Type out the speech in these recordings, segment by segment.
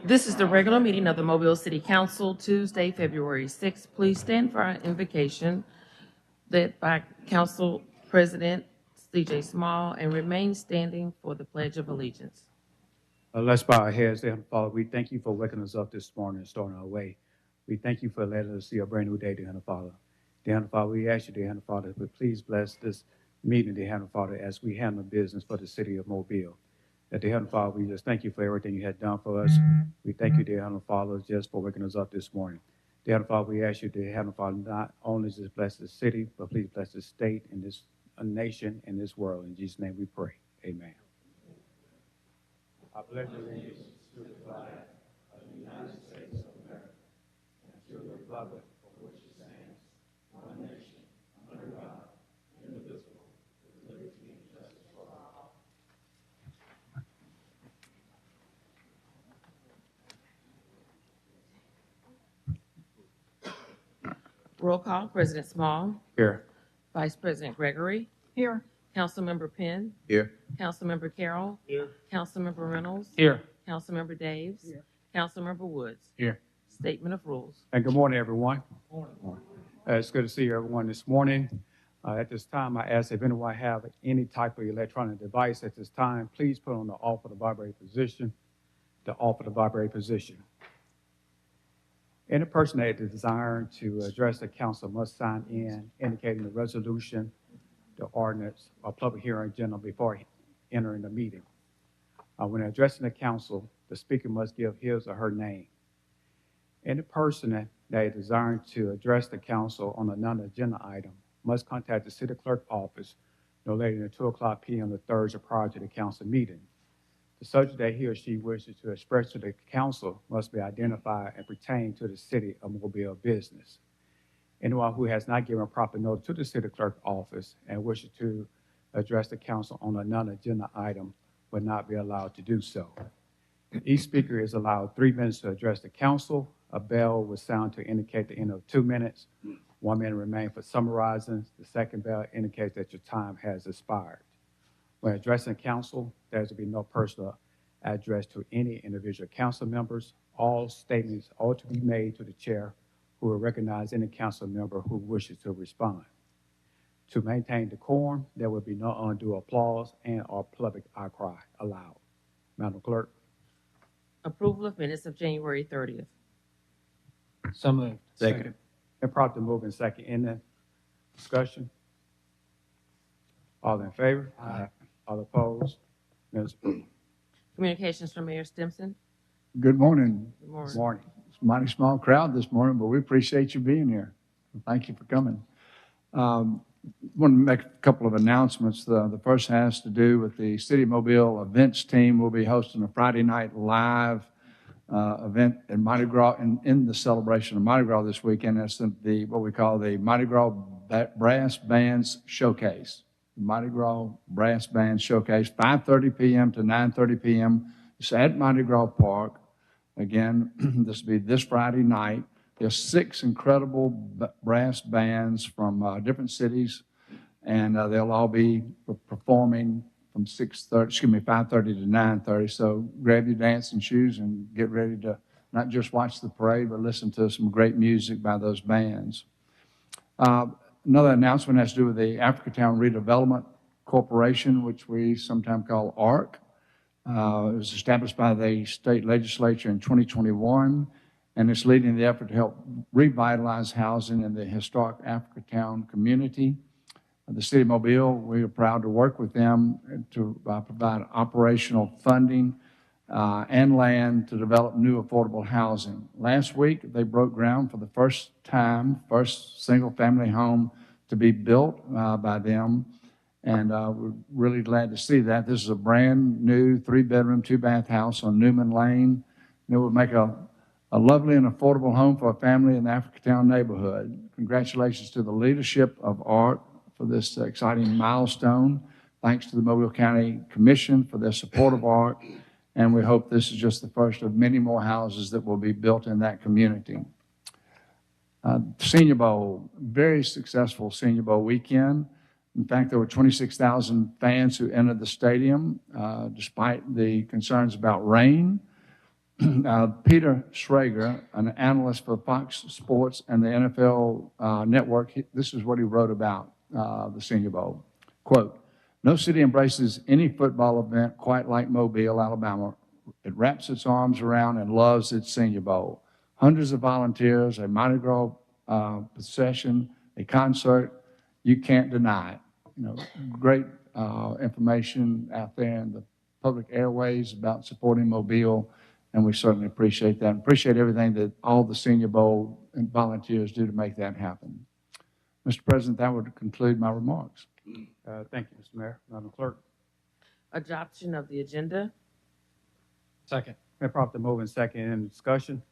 This is the regular meeting of the Mobile City Council, Tuesday, February 6th. Please stand for our invocation led by Council President C.J. Small and remain standing for the Pledge of Allegiance. Let's bow our heads. Dear Father, we thank you for waking us up this morning and starting our way. We thank you for letting us see a brand new day, dear Heavenly Father. Dear Heavenly Father, we ask you, dear Heavenly Father, to please bless this meeting, dear Heavenly Father, as we handle business for the city of Mobile. Dear Heavenly Father, we just thank you for everything you have done for us. We thank you, dear Heavenly Father, just for waking us up this morning. Dear Heavenly Father, we ask you, dear Heavenly Father, not only just bless the city, but please bless the state and this nation and this world. In Jesus' name we pray. Amen. I pledge allegiance to the flag of the United States of America and to the republic for which it stands, one nation, under God, indivisible, with liberty and justice for all. Roll call, President Small. Here. Vice President Gregory. Here. Councilmember Penn. Here. Councilmember Carroll. Here. Councilmember Reynolds. Here. Councilmember Daves. Here. Councilmember Woods. Here. Statement of rules. And good morning, everyone. Good morning. It's good to see everyone this morning. At this time, I ask if anyone have any type of electronic device at this time, please put on the off of the vibrate position, Any person that is desiring to address the council must sign in indicating the resolution, the ordinance, or public hearing agenda before entering the meeting. When addressing the council, the speaker must give his or her name. Any person that is desiring to address the council on a non-agenda item must contact the city clerk office no later than 2:00 p.m. the Thursday prior to the council meeting. The subject that he or she wishes to express to the council must be identified and pertain to the city of Mobile business. Anyone who has not given proper notice to the city clerk office and wishes to address the council on a non-agenda item will not be allowed to do so. Each speaker is allowed 3 minutes to address the council. A bell will sound to indicate the end of 2 minutes. 1 minute remains for summarizing. The second bell indicates that your time has expired. When addressing council, there will be no personal address to any individual council members. All statements ought to be made to the chair, who will recognize any council member who wishes to respond. To maintain decorum, there will be no undue applause and or public outcry allowed. Madam Clerk. Approval of minutes of January 30th. So moved. Second. And properly moved and second. In the discussion? All in favor? Aye. All opposed? Minutes approved. Communications from Mayor Stimson. Good morning. Good morning. Morning. It's a mighty small crowd this morning, but we appreciate you being here. Thank you for coming. Want to make a couple of announcements. The first has to do with the City of Mobile events team. We'll be hosting a Friday night live event in Mardi Gras, in the celebration of Mardi Gras this weekend. That's the what we call the Mardi Gras Brass Bands Showcase. Mardi Gras Brass Band Showcase, 5:30 p.m. to 9:30 p.m. It's at Mardi Gras Park. Again, this will be this Friday night. There's 6 incredible brass bands from different cities, and they'll all be performing from 5:30 to 9:30. So grab your dancing shoes and get ready to not just watch the parade, but listen to some great music by those bands. Another announcement has to do with the Africatown Redevelopment Corporation, which we sometimes call ARC. It was established by the state legislature in 2021, and it's leading the effort to help revitalize housing in the historic Africatown community. The City of Mobile, we are proud to work with them to provide operational funding and land to develop new affordable housing. Last week, they broke ground for the first single-family home to be built by them, and we're really glad to see that. This is a brand new 3-bedroom, 2-bath house on Newman Lane. It would make a lovely and affordable home for a family in the Africatown neighborhood. Congratulations to the leadership of ARC for this exciting milestone. Thanks to the Mobile County Commission for their support of ARC. And we hope this is just the first of many more houses that will be built in that community. Senior Bowl, very successful Senior Bowl weekend. In fact, there were 26,000 fans who entered the stadium despite the concerns about rain. Peter Schrager, an analyst for Fox Sports and the NFL Network, this is what he wrote about the Senior Bowl. Quote, "No city embraces any football event quite like Mobile, Alabama. It wraps its arms around and loves its Senior Bowl. Hundreds of volunteers, a Mardi Gras procession, a concert. You can't deny it." You know, great information out there in the public airways about supporting Mobile, and we certainly appreciate that. And appreciate everything that all the Senior Bowl and volunteers do to make that happen. Mr. President, that would conclude my remarks. Thank you, Mr. Mayor. Madam Clerk. Adoption of the agenda. Second. Been properly moved and second in discussion.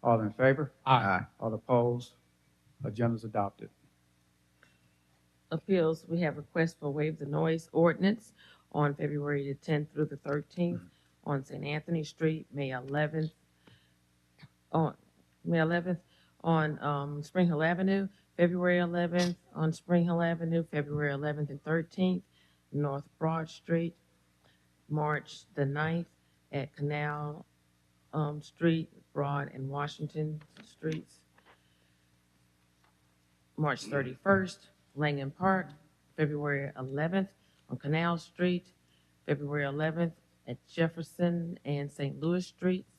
All in favor? Aye. All opposed? Agenda is adopted. Appeals, we have requests for waive the noise ordinance on February the 10th through the 13th on St. Anthony Street, May 11th on Spring Hill Avenue, February 11th on Spring Hill Avenue, February 11th and 13th, North Broad Street, March the 9th at Canal Street, Broad and Washington Streets, March 31st, Langham Park, February 11th on Canal Street, February 11th at Jefferson and St. Louis Streets,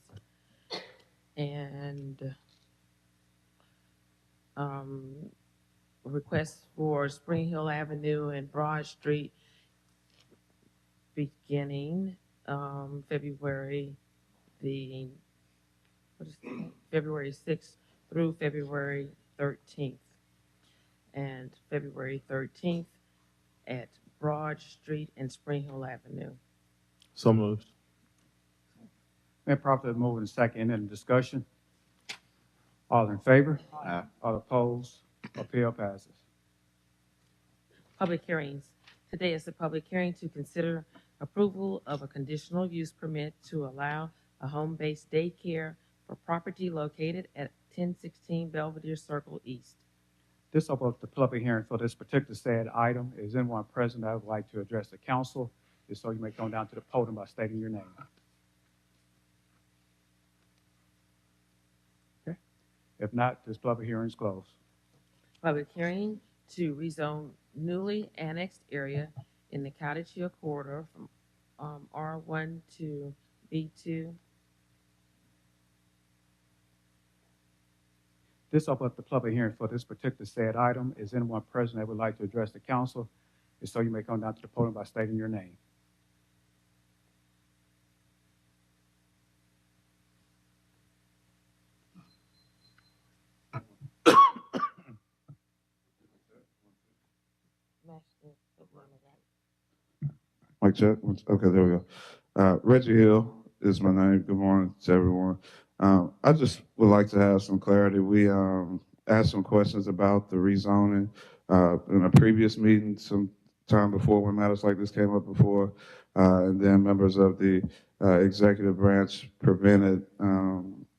and requests for Spring Hill Avenue and Broad Street beginning February 6th through February 13th. And February 13th at Broad Street and Spring Hill Avenue. So moved. Been properly moved and second in discussion. All in favor? Aye. All opposed? Appeal passes. Public hearings. Today is a public hearing to consider approval of a conditional use permit to allow a home-based daycare for property located at 1016 Belvedere Circle East. This opens up the public hearing for this particular said item. Is anyone present that would like to address the council? If so, you may come down to the podium by stating your name. Okay. If not, this public hearing is closed. Public hearing to rezone newly annexed area in the Cottage Hill corridor from R1 to B2. This opens up the public hearing for this particular said item. Is anyone present that would like to address the council? If so, you may come down to the podium by stating your name. Mic check. Okay, there we go. Reggie Hill is my name. Good morning to everyone. I just would like to have some clarity. We asked some questions about the rezoning in a previous meeting some time before when matters like this came up before, and then members of the executive branch prevented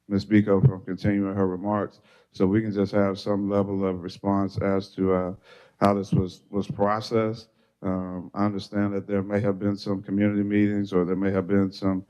Ms. Biko from continuing her remarks. So we can just have some level of response as to how this was processed. I understand that there may have been some community meetings or there may have been some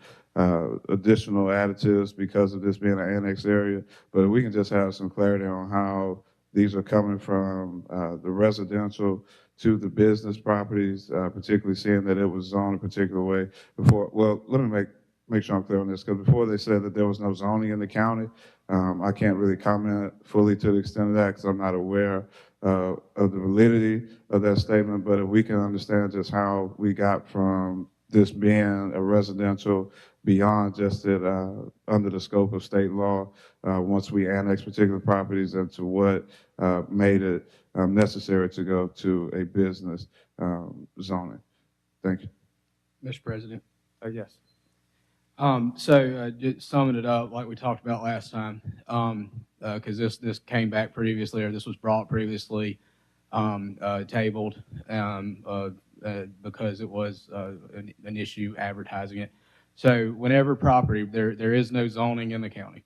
additional additives because of this being an annexed area, but we can just have some clarity on how these are coming from the residential to the business properties, particularly seeing that it was zoned a particular way before. Well, let me make sure I'm clear on this, because before they said that there was no zoning in the county. I can't really comment fully to the extent of that because I'm not aware of the validity of that statement, but if we can understand just how we got from this being a residential beyond just it under the scope of state law once we annex particular properties into what made it necessary to go to a business zoning. Thank you. Mr. President. Yes. Just summing it up like we talked about last time, because this came back previously, or this was brought previously, tabled because it was an issue advertising it. So whenever property, there is no zoning in the county.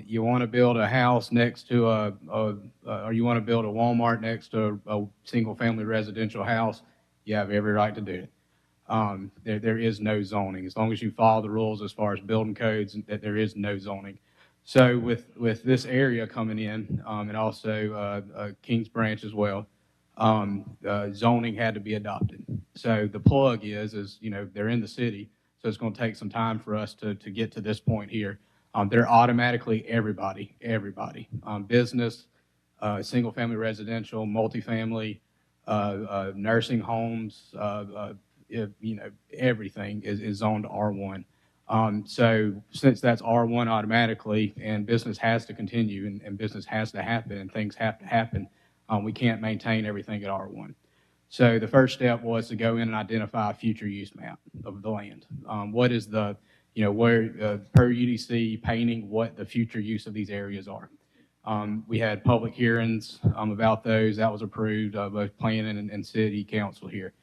You want to build a house next to or you want to build a Walmart next to a single family residential house, you have every right to do it. there is no zoning. As long as you follow the rules as far as building codes, that there is no zoning. So with this area coming in, and also Kings Branch as well, zoning had to be adopted. So the plug is they're in the city, so it's going to take some time for us to get to this point here. They're automatically everybody, business, single family residential, multifamily, nursing homes, everything is zoned R1. So since that's R1 automatically, and business has to continue, and business has to happen, and things have to happen, we can't maintain everything at R1. So the first step was to go in and identify a future use map of the land. What is the, where per UDC painting what the future use of these areas are. We had public hearings about those. That was approved, both planning and city council here.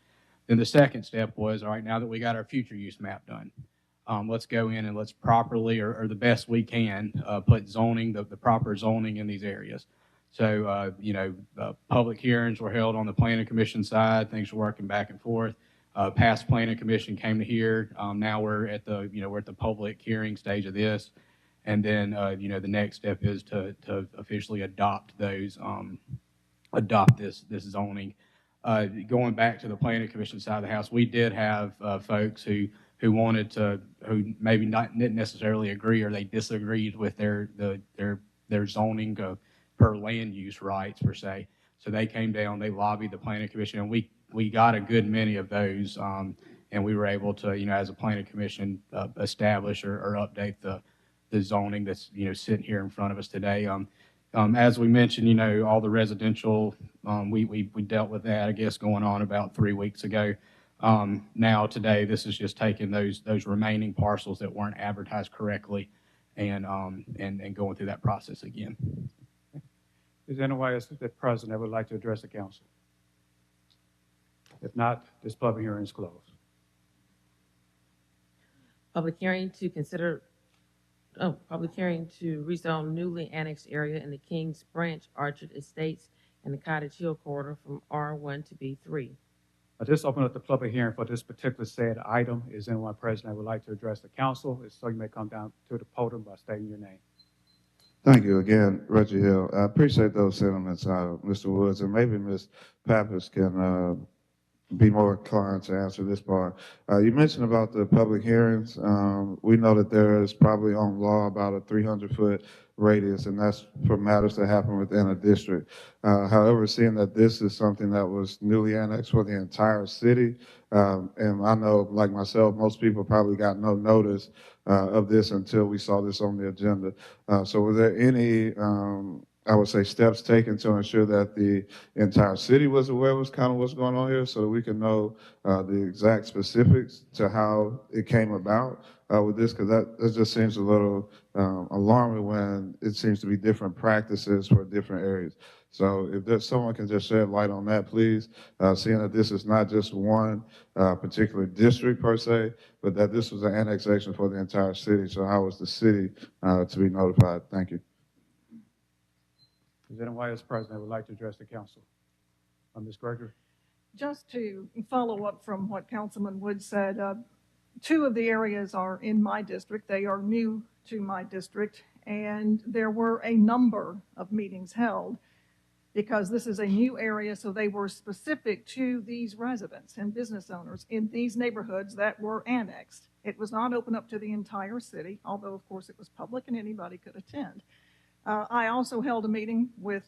Then the second step was, all right, now that we got our future use map done, let's go in and let's properly, or the best we can, put zoning, the proper zoning in these areas. So, public hearings were held on the planning commission side. Things were working back and forth. Past planning commission came to here. Now we're at the public hearing stage of this. And then, the next step is to officially adopt those, adopt this zoning. Going back to the planning commission side of the house, we did have folks who wanted to, who maybe didn't necessarily agree, or they disagreed with their zoning per land use rights per se. So they came down, they lobbied the planning commission, and we got a good many of those, and we were able to, as a planning commission, establish or update the zoning that's sitting here in front of us today. As we mentioned, all the residential, we dealt with that, I guess, going on about 3 weeks ago. Now today, this is just taking those remaining parcels that weren't advertised correctly, and going through that process again. Is there anyone else that present that would like to address the council? If not, this public hearing is closed. Public hearing to rezone newly annexed area in the Kings Branch Orchard Estates and the Cottage Hill corridor from R1 to B3. I just opened up the public hearing for this particular said item. Is anyone present that would like to address the council? If so, you may come down to the podium by stating your name. Thank you again, Reggie Hill. I appreciate those sentiments, Mr. Woods, and maybe Ms. Pappas can be more inclined to answer this part. You mentioned about the public hearings. We know that there is probably on law about a 300-foot radius, and that's for matters that happen within a district. However, seeing that this is something that was newly annexed for the entire city, and I know, like myself, most people probably got no notice of this until we saw this on the agenda. So were there any I would say steps taken to ensure that the entire city was aware of what's going on here, so that we can know the exact specifics to how it came about with this? Because that just seems a little alarming when it seems to be different practices for different areas. So if there's someone can just shed light on that, please, seeing that this is not just one particular district per se, but that this was an annexation for the entire city. So how was the city to be notified? Thank you. Is anyone else present that would like to address the council? Ms. Gregory? Just to follow up from what Councilman Wood said, 2 of the areas are in my district. They are new to my district, and there were a number of meetings held because this is a new area, so they were specific to these residents and business owners in these neighborhoods that were annexed. It was not open up to the entire city, although, of course, it was public and anybody could attend. I also held a meeting with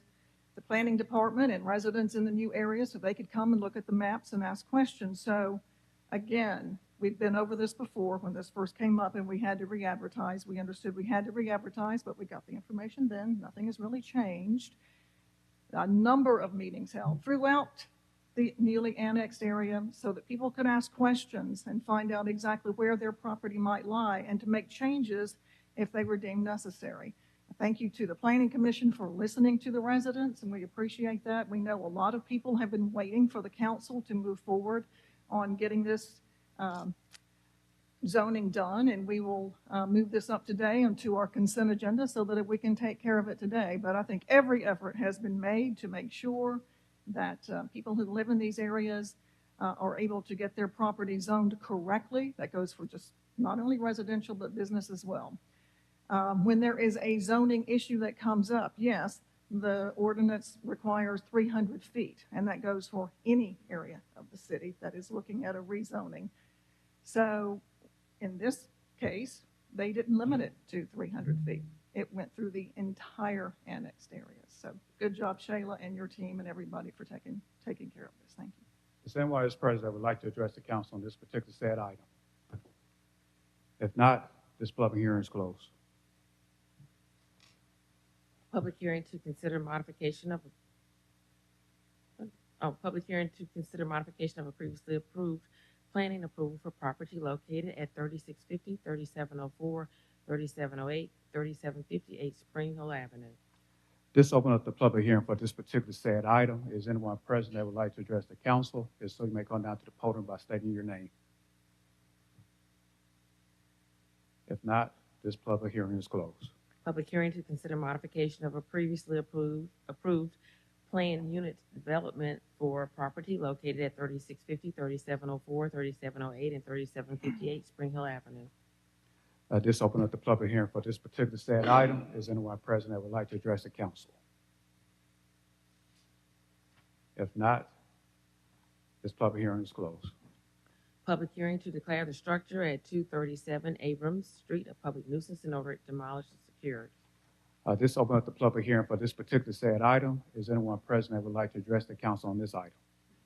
the planning department and residents in the new area so they could come and look at the maps and ask questions. So again, we've been over this before when this first came up and we had to re-advertise. We understood we had to re-advertise, but we got the information then. Nothing has really changed. A number of meetings held throughout the newly annexed area so that people could ask questions and find out exactly where their property might lie and to make changes if they were deemed necessary. Thank you to the Planning Commission for listening to the residents, and we appreciate that. We know a lot of people have been waiting for the council to move forward on getting this zoning done, and we will move this up today onto our consent agenda so that we can take care of it today. But I think every effort has been made to make sure that people who live in these areas are able to get their property zoned correctly. That goes for just not only residential, but business as well. When there is a zoning issue that comes up, yes, the ordinance requires 300 feet, and that goes for any area of the city that is looking at a rezoning. So in this case, they didn't limit it to 300 feet. It went through the entire annexed area. So good job, Shayla, and your team and everybody for taking care of this. Thank you. Is there anyone as president that would like to address the council on this particular said item? If not, this public hearing is closed. Public hearing to consider modification of public hearing to consider modification of a previously approved planning approval for property located at 3650, 3704, 3708, 3758 Spring Hill Avenue. This opens up the public hearing for this particular said item. Is anyone present that would like to address the council? If so, you may come down to the podium by stating your name. If not, this public hearing is closed. Public hearing to consider modification of a previously approved planned unit development for property located at 3650, 3704, 3708, and 3758 Spring Hill Avenue. This opens up the public hearing for this particular said item. Is anyone present that would like to address the council? If not, this public hearing is closed. Public hearing to declare the structure at 237 Abrams Street a public nuisance in order to demolish and secure it. This opens up the public hearing for this particular said item. Is anyone present that would like to address the council on this item?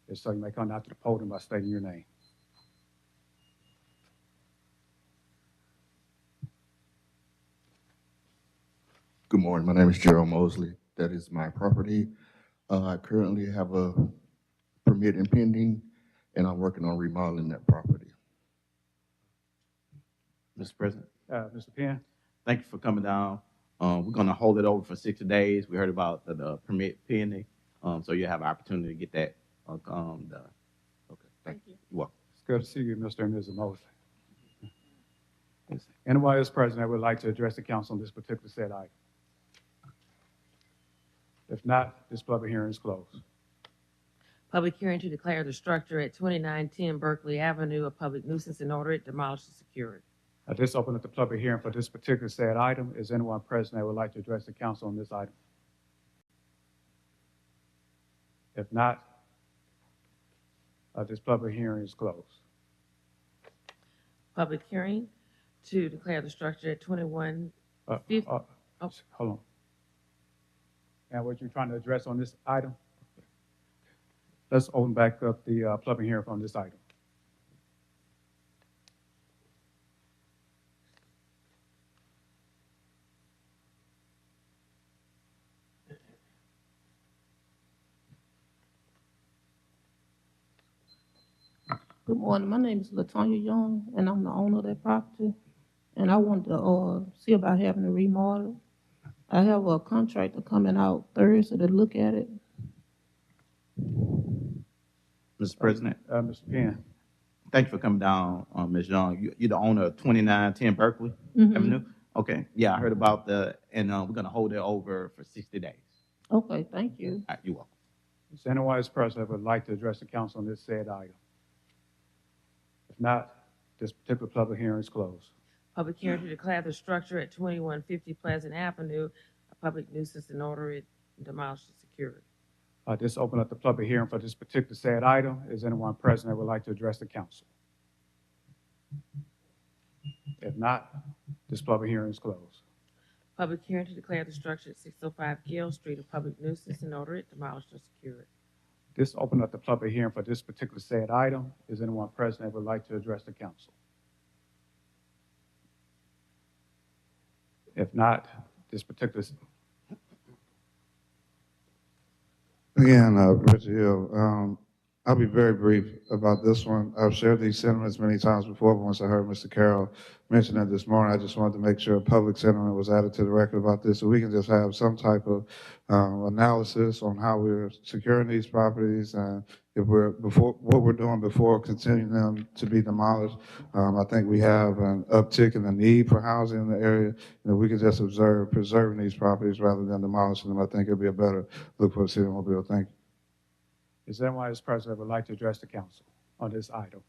If so, you may come down to the podium by stating your name. Good morning. My name is Gerald Mosley. That is my property. I currently have a permit impending, and I'm working on remodeling that property. Mr. President, Mr. Penn? thank you for coming down. We're going to hold it over for 60 days. We heard about the permit pending, so you have an opportunity to get that done. Okay, thank you. You're welcome. It's good to see you, Mr. and Mrs. Mosley. Is anyone else present that would like to address the council on this particular said item? If not, this public hearing is closed. Public hearing to declare the structure at 2910 Berkeley Avenue a public nuisance in order to demolish and secure it. This opens up the public hearing for this particular said item. Is anyone present that would like to address the council on this item? If not, this public hearing is closed. Public hearing to declare the structure at 2150. Hold on. And what you're trying to address on this item? Let's open back up the public hearing on this item. Good morning. My name is LaTonya Young, and I'm the owner of that property. And I wanted to see about having a remodel. I have a contractor coming out Thursday to look at it. Mr. President, Mr. Penn? thank you for coming down, Ms. Young. You're the owner of 2910 Berkeley Avenue? Okay, yeah, I heard about and we're going to hold it over for 60 days. Okay, thank you. All right, you're welcome. Is anyone else present that would like to address the council on this said item? If not, this particular public hearing is closed. Public hearing to declare the structure at 2150 Pleasant Avenue a public nuisance in order to demolish and secure it. This opens up the public hearing for this particular said item. Is anyone present that would like to address the council? If not, this public hearing is closed. Public hearing to declare the structure at 605 Gill Street a public nuisance in order to demolish and secure it. This opens up the public hearing for this particular said item. Is anyone present that would like to address the council? If not, this particular... Again, Richard Hill, I'll be very brief about this one. I've shared these sentiments many times before, but once I heard Mr. Carroll mention it this morning, I just wanted to make sure public sentiment was added to the record about this, so we can just have some type of analysis on how we're securing these properties and if what we're doing before continuing them to be demolished. I think we have an uptick in the need for housing in the area. We can just observe preserving these properties rather than demolishing them. I think it'd be a better look for the city of Mobile. Thank you. Is there anyone else present that would like to address the council? on this item?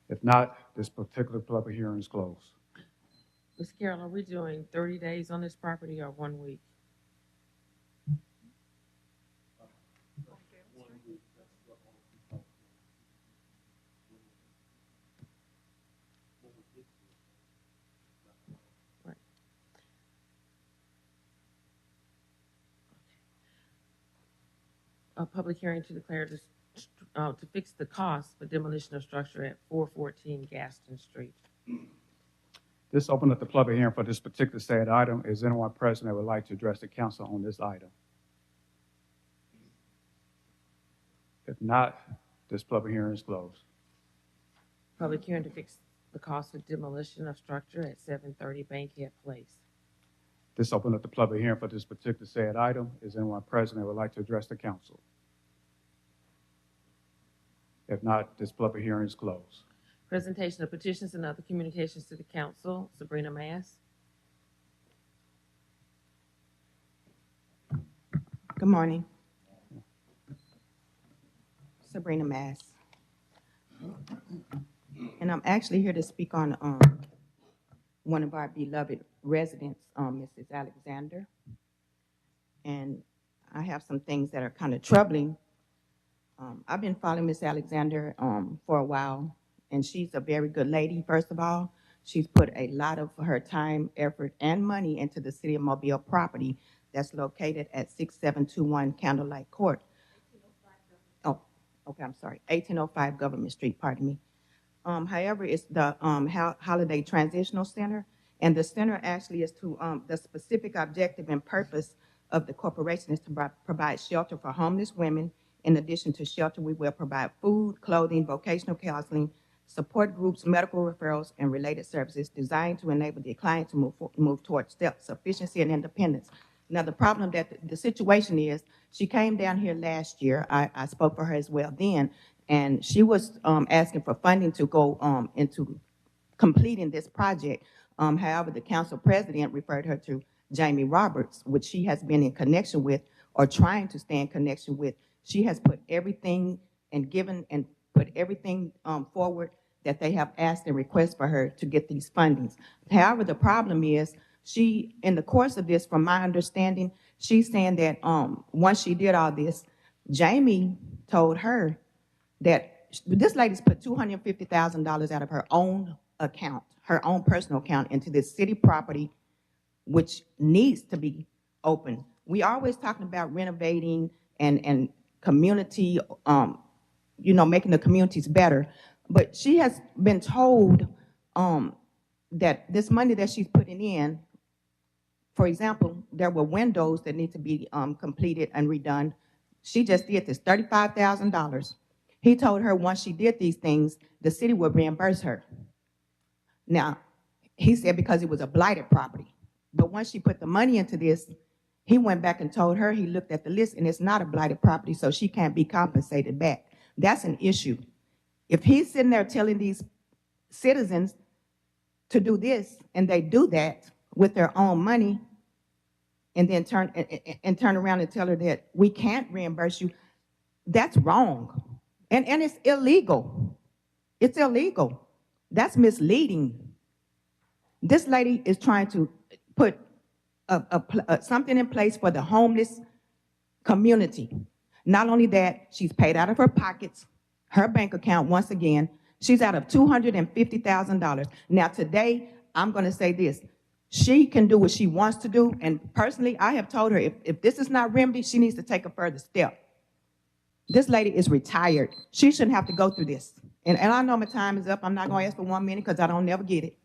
If not, this particular public hearing is closed. Ms. Carroll, are we doing 30 days on this property or 1 week? Right. A public hearing to declare this, to fix the cost for demolition of structure at 414 Gaston Street. This opened up the public hearing for this particular said item. Is anyone present that would like to address the council on this item? If not, this public hearing is closed. Public hearing to fix the cost of demolition of structure at 730 Bankhead Place. This opened up the public hearing for this particular said item. Is anyone present that would like to address the council? If not, this public hearing is closed. Presentation of petitions and other communications to the council. Sabrina Mass. Good morning. Sabrina Mass. And I'm actually here to speak on one of our beloved residents, Mrs. Alexander. And I have some things that are kind of troubling. I've been following Miss Alexander for a while, and she's a very good lady, first of all. She's put a lot of her time, effort, and money into the City of Mobile property that's located at 6721 Candlelight Court. Oh, okay, I'm sorry, 1805 Government Street, pardon me. However, it's the Holiday Transitional Center, and the center actually is to, the specific objective and purpose of the corporation is to provide shelter for homeless women. In addition to shelter, we will provide food, clothing, vocational counseling, support groups, medical referrals, and related services designed to enable the client to move towards self-sufficiency and independence. Now, the problem that the situation is, she came down here last year. I spoke for her as well then, and she was asking for funding to go into completing this project. However, the council president referred her to Jamie Roberts, which she has been in connection with or trying to stay in connection with. She has put everything and given and put everything forward that they have asked and request for her to get these fundings. However, the problem is she, in the course of this, from my understanding, she's saying that once she did all this, Jamie told her that this lady's put $250,000 out of her own account, her own personal account, into this city property, which needs to be open. We always talking about renovating and community, making the communities better. But she has been told that this money that she's putting in, for example, there were windows that need to be completed and redone. She just did this, $35,000. He told her once she did these things, the city would reimburse her. Now, he said because it was a blighted property. But once she put the money into this, he went back and told her, he looked at the list, and it's not a blighted property, so she can't be compensated back. That's an issue. If he's sitting there telling these citizens to do this, and they do that with their own money, and then turn around and tell her that we can't reimburse you, that's wrong. And it's illegal. It's illegal. That's misleading. This lady is trying to put something in place for the homeless community. Not only that, she's paid out of her pockets, her bank account once again. She's out of $250,000. Now today, I'm gonna say this. She can do what she wants to do, and personally, I have told her if this is not remedy, she needs to take a further step. This lady is retired. She shouldn't have to go through this. And I know my time is up. I'm not gonna ask for 1 minute because I don't never get it.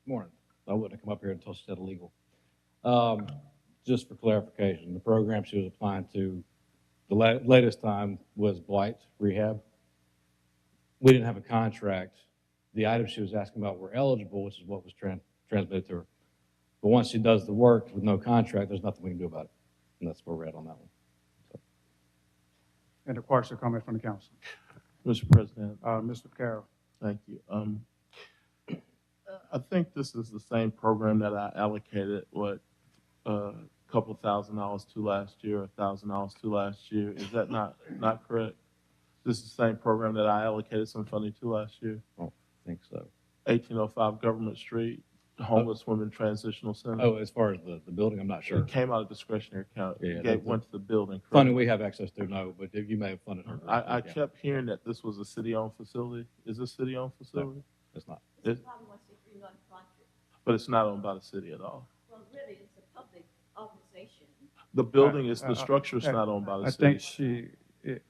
Morning. I wouldn't have come up here until she said illegal. Just for clarification, the program she was applying to the latest time was blight rehab. We didn't have a contract. The items she was asking about were eligible, which is what was transmitted to her. But once she does the work with no contract, there's nothing we can do about it. And that's where we're at on that one. So. And the question coming from the council. Mr. President. Mr. Carroll. Thank you. I think this is the same program that I allocated, a couple $1,000 to last year, $1,000 to last year. Is that not correct? This is the same program that I allocated some funding to last year? I don't think so. 1805 Government Street, Homeless Women Transitional Center. Oh, as far as the building, I'm not sure. It came out of discretionary account. Yeah, It went to the building, correct? Funding we have access to, no, but you may have funded her. I kept hearing that this was a city-owned facility. Is this a city-owned facility? No, it's not. But it's not owned by the city at all. Well, really, it's a public organization. The building is, the structure is not owned by the I city. think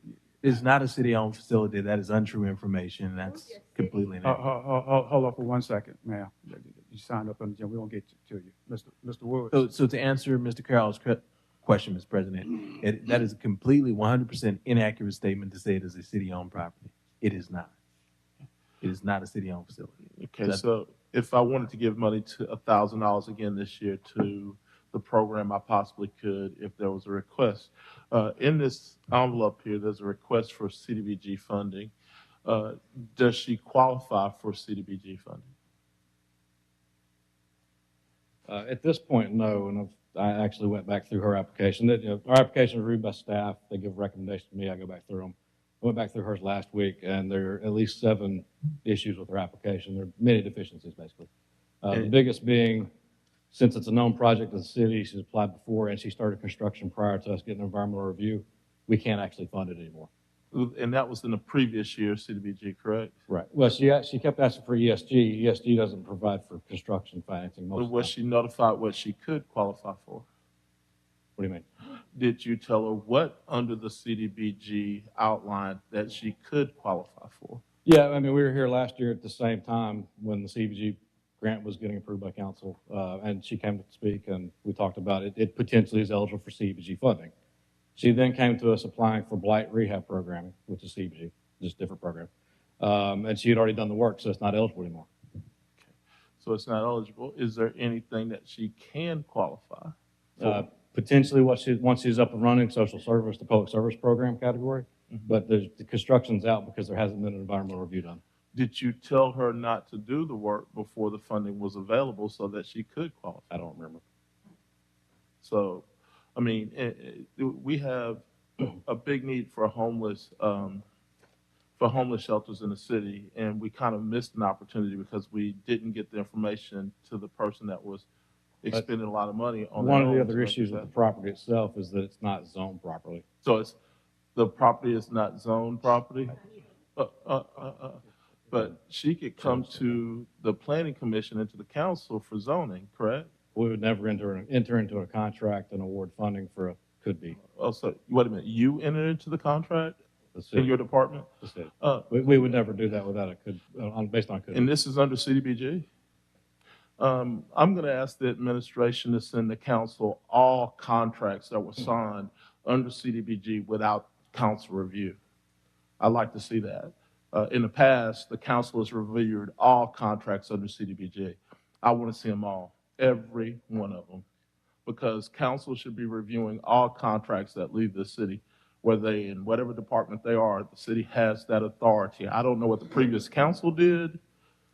It's not a city-owned facility. That is untrue information. That's completely inaccurate. hold on for 1 second, ma'am. You signed up on the agenda. We won't get to you. Mr. Woods. So to answer Mr. Carroll's question, Mr. President, that is a completely 100% inaccurate statement to say it is a city-owned property. It is not. It is not a city-owned facility. Okay, so if I wanted to give money to $1,000 again this year to the program, I possibly could if there was a request. In this envelope here, there's a request for CDBG funding. Does she qualify for CDBG funding? At this point, no, and I actually went back through her application. Our application is reviewed by staff. They give recommendations to me. I go back through them. I went back through hers last week, and there are at least 7 issues with her application. There are many deficiencies, basically. The biggest being, since it's a known project of the city, she's applied before, and she started construction prior to us getting an environmental review, we can't actually fund it anymore. And that was in the previous year, CDBG, correct? Right. Well, she kept asking for ESG. ESG doesn't provide for construction financing most of the Was time. she notified what she could qualify for? What do you mean? Did you tell her what under the CDBG outline that she could qualify for? Yeah, I mean, we were here last year at the same time when the CBG grant was getting approved by council, and she came to speak, and we talked about it. It potentially is eligible for CBG funding. She then came to us applying for blight rehab programming, which is CBG, just a different program. And she had already done the work, so it's not eligible anymore. Okay. So it's not eligible. Is there anything that she can qualify for? Potentially, once she's up and running, social service, the public service program category, but the construction's out because there hasn't been an environmental review done. Did you tell her not to do the work before the funding was available so that she could qualify? I don't remember. So, I mean, we have a big need for homeless shelters in the city, and we kind of missed an opportunity because we didn't get the information to the person that was expending a lot of money on One of the other issues with the property itself is that it's not zoned properly. So the property is not zoned property? But she could come to the planning commission and to the council for zoning, correct? We would never enter into a contract and award funding for a could-be. Oh, so wait a minute, you entered into the contract The city. in your department? The city. We would never do that without based on could-be. And this is under CDBG? I'm going to ask the administration to send the council all contracts that were signed under CDBG without council review. I'd like to see that. In the past, the council has reviewed all contracts under CDBG. I want to see them all, every one of them, because council should be reviewing all contracts that leave the city, whether they in whatever department they are. The city has that authority. I don't know what the previous council did,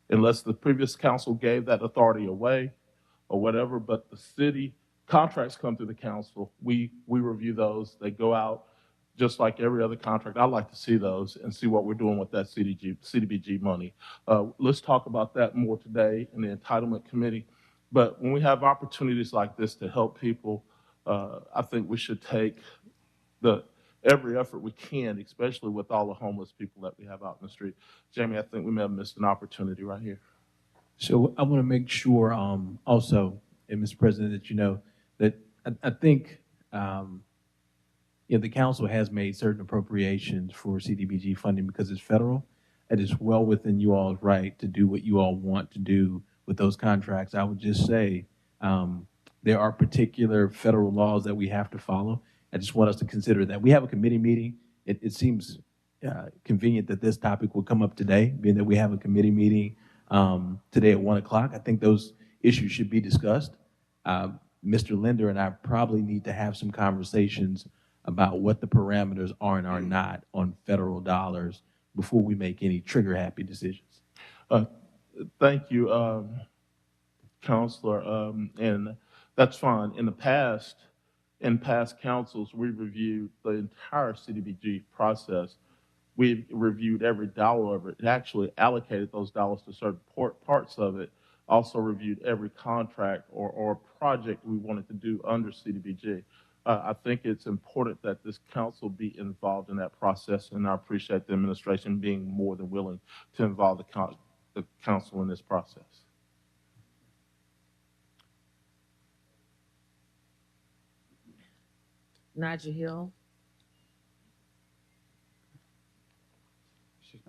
unless the previous council gave that authority away or whatever, but the city contracts come through the council. We review those. They go out just like every other contract. I'd like to see those and see what we're doing with that CDBG money. Let's talk about that more today in the entitlement committee. But when we have opportunities like this to help people, I think we should take every effort we can, especially with all the homeless people that we have out in the street. Jamie, I think we may have missed an opportunity right here. So I want to make sure also, and Mr. President, that you know that I think the council has made certain appropriations for CDBG funding because it's federal. It is well within you all's right to do what you all want to do with those contracts. I would just say there are particular federal laws that we have to follow. I just want us to consider that. We have a committee meeting. It seems convenient that this topic will come up today, being that we have a committee meeting today at 1 o'clock. I think those issues should be discussed. Mr. Linder and I probably need to have some conversations about what the parameters are and are not on federal dollars before we make any trigger-happy decisions. Thank you, Counselor. And that's fine. In past councils, we reviewed the entire CDBG process. We reviewed every dollar of it. It actually allocated those dollars to certain parts of it. Also reviewed every contract or project we wanted to do under CDBG. I think it's important that this council be involved in that process, and I appreciate the administration being more than willing to involve the council in this process. Nigel Hill. She's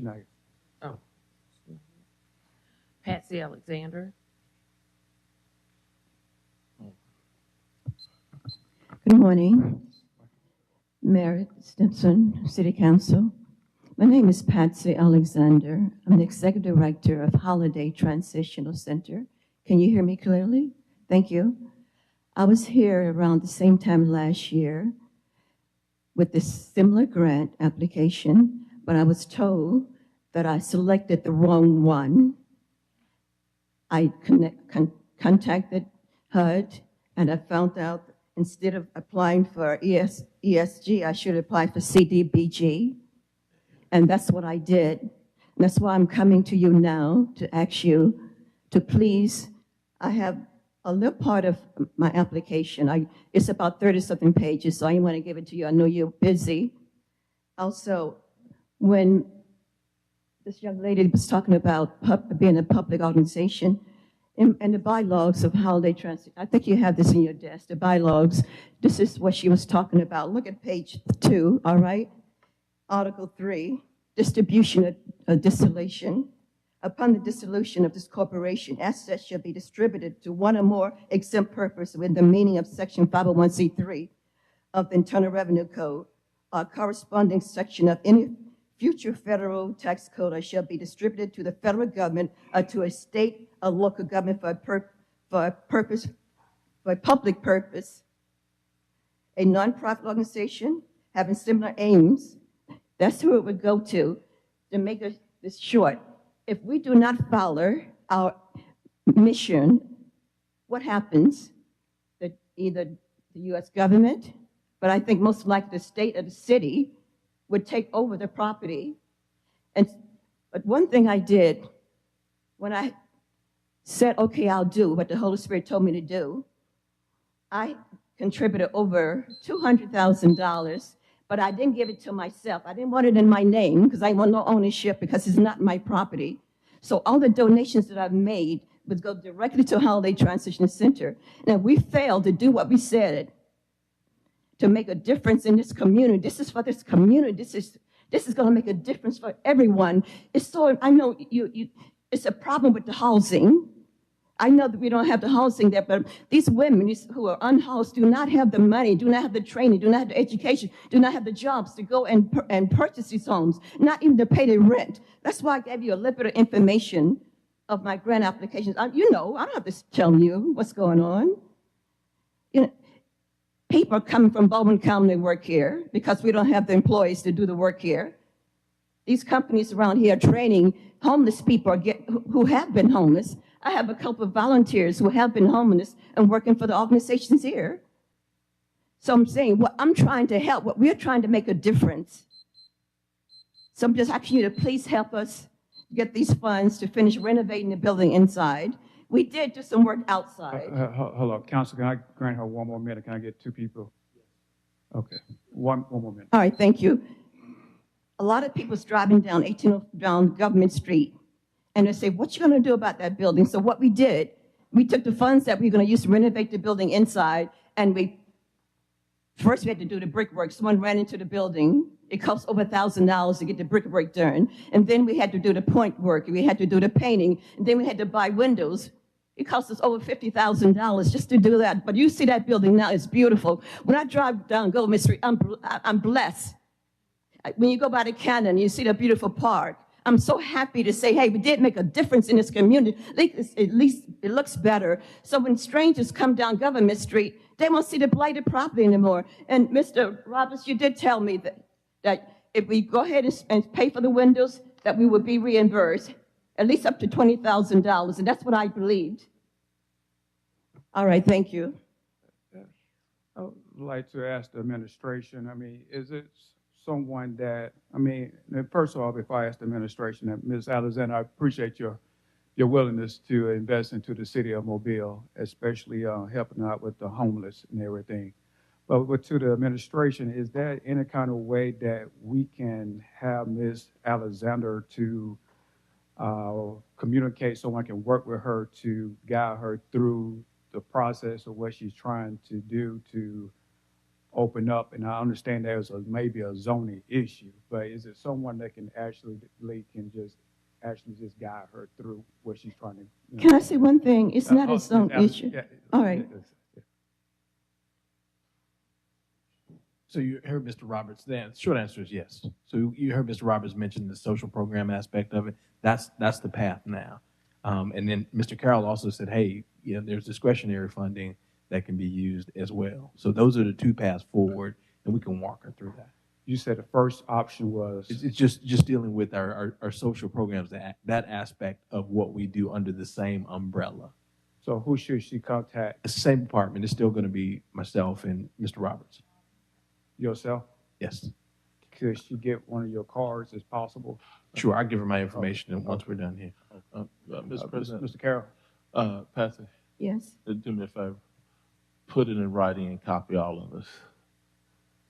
not here. Oh. Patsy Alexander. Good morning. Merritt Stimson, City Council. My name is Patsy Alexander. I'm the Executive Director of Holiday Transitional Center. Can you hear me clearly? Thank you. I was here around the same time last year with this similar grant application, but I was told that I selected the wrong one. I contacted HUD, and I found out instead of applying for ESG, I should apply for CDBG. And that's what I did. And that's why I'm coming to you now to ask you to please, I have a little part of my application. It's about 30-something pages, so I want to give it to you. I know you're busy. Also, when this young lady was talking about being a public organization, and the bylaws of Holiday Transit, I think you have this in your desk, the bylaws. This is what she was talking about. Look at page 2, all right? Article 3, distribution of distillation. Upon the dissolution of this corporation, assets shall be distributed to one or more exempt purpose within the meaning of Section 501c3 of the Internal Revenue Code, or corresponding section of any future federal tax code, or shall be distributed to the federal government or to a state or local government for a public purpose. A nonprofit organization having similar aims, that's who it would go to make this short. If we do not follow our mission, what happens? That either the U.S. government, but I think most likely the state or the city, would take over the property. But one thing I did, when I said, okay, I'll do what the Holy Spirit told me to do, I contributed over $200,000, but I didn't give it to myself. I didn't want it in my name because I want no ownership because it's not my property. So all the donations that I've made would go directly to Holiday Transition Center. And if we failed to do what we said, to make a difference in this community, this is for this community, this is going to make a difference for everyone. I know it's a problem with the housing. I know that we don't have the housing there, but these women who are unhoused do not have the money, do not have the training, do not have the education, do not have the jobs to go and purchase these homes, not even to pay their rent. That's why I gave you a little bit of information of my grant applications. I don't have to tell you what's going on. People are coming from Baldwin County to work here because we don't have the employees to do the work here. These companies around here are training homeless people who have been homeless. I have a couple of volunteers who have been homeless and working for the organizations here. So I'm saying, I'm trying to help. We're trying to make a difference. So I'm just asking you to please help us get these funds to finish renovating the building inside. We did do some work outside. Hold up, Council, can I grant her one more minute? Can I get 2 people? Okay, one more minute. All right, thank you. A lot of people's driving down down Government Street, and they say, what you gonna do about that building? So what we did, we took the funds that we were gonna use to renovate the building inside, and first we had to do the brickwork. Someone ran into the building. It cost over $1,000 to get the brickwork done. And then we had to do the point work, we had to do the painting, and then we had to buy windows. It cost us over $50,000 just to do that. But you see that building now, it's beautiful. When I drive down Goldman Street, I'm blessed. When you go by the cannon, you see the beautiful park. I'm so happy to say, hey, we did make a difference in this community. At least it looks better. So when strangers come down Government Street, they won't see the blighted property anymore. And Mr. Roberts, you did tell me that if we go ahead and pay for the windows, that we would be reimbursed at least up to $20,000, and that's what I believed. All right, thank you. I would like to ask the administration, I mean, is it someone that, first of all, before I ask the administration, Ms. Alexander, I appreciate your willingness to invest into the city of Mobile, especially helping out with the homeless and everything. But to the administration, is there any kind of way that we can have Ms. Alexander to communicate, someone can work with her to guide her through the process of what she's trying to do to open up? And I understand there's maybe a zoning issue, but is it someone that can actually just guide her through what she's trying to? Can I say one thing? It's not a zone issue. Yeah, All right. So you heard Mr. Roberts. The short answer is yes. So you heard Mr. Roberts mention the social program aspect of it. That's the path now. And then Mr. Carroll also said, hey, there's discretionary funding that can be used as well. So those are the two paths forward, and we can walk her through that. You said the first option was? It's just dealing with our social programs, that aspect of what we do under the same umbrella. So who should she contact? The same department. It's still going to be myself and Mr. Roberts. Yourself? Yes. Could she get one of your cards as possible? Sure, I'll give her my information once we're done here. Mr. President. Mr. Carroll? Patsy. Yes. Do me a favor. Put it in writing and copy all of us.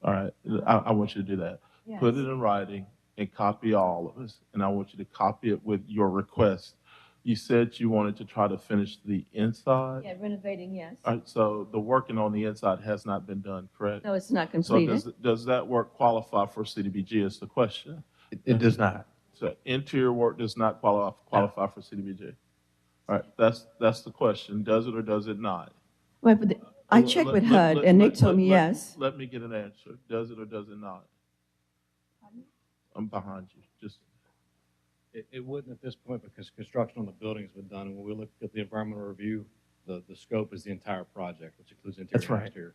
All right? I want you to do that. Yes. Put it in writing and copy all of us. And I want you to copy it with your request. You said you wanted to try to finish the inside. Yeah, renovating, yes. All right, so the working on the inside has not been done, correct? No, it's not completed. So does that work qualify for CDBG is the question? It does not. So interior work does not qualify for CDBG. All right, that's the question. Does it or does it not? Well, but I checked with HUD, and they told me yes. Let me get an answer. Does it or does it not? I'm behind you. Just. It wouldn't at this point because construction on the building has been done. And when we look at the environmental review, the scope is the entire project, which includes interior That's right. and exterior.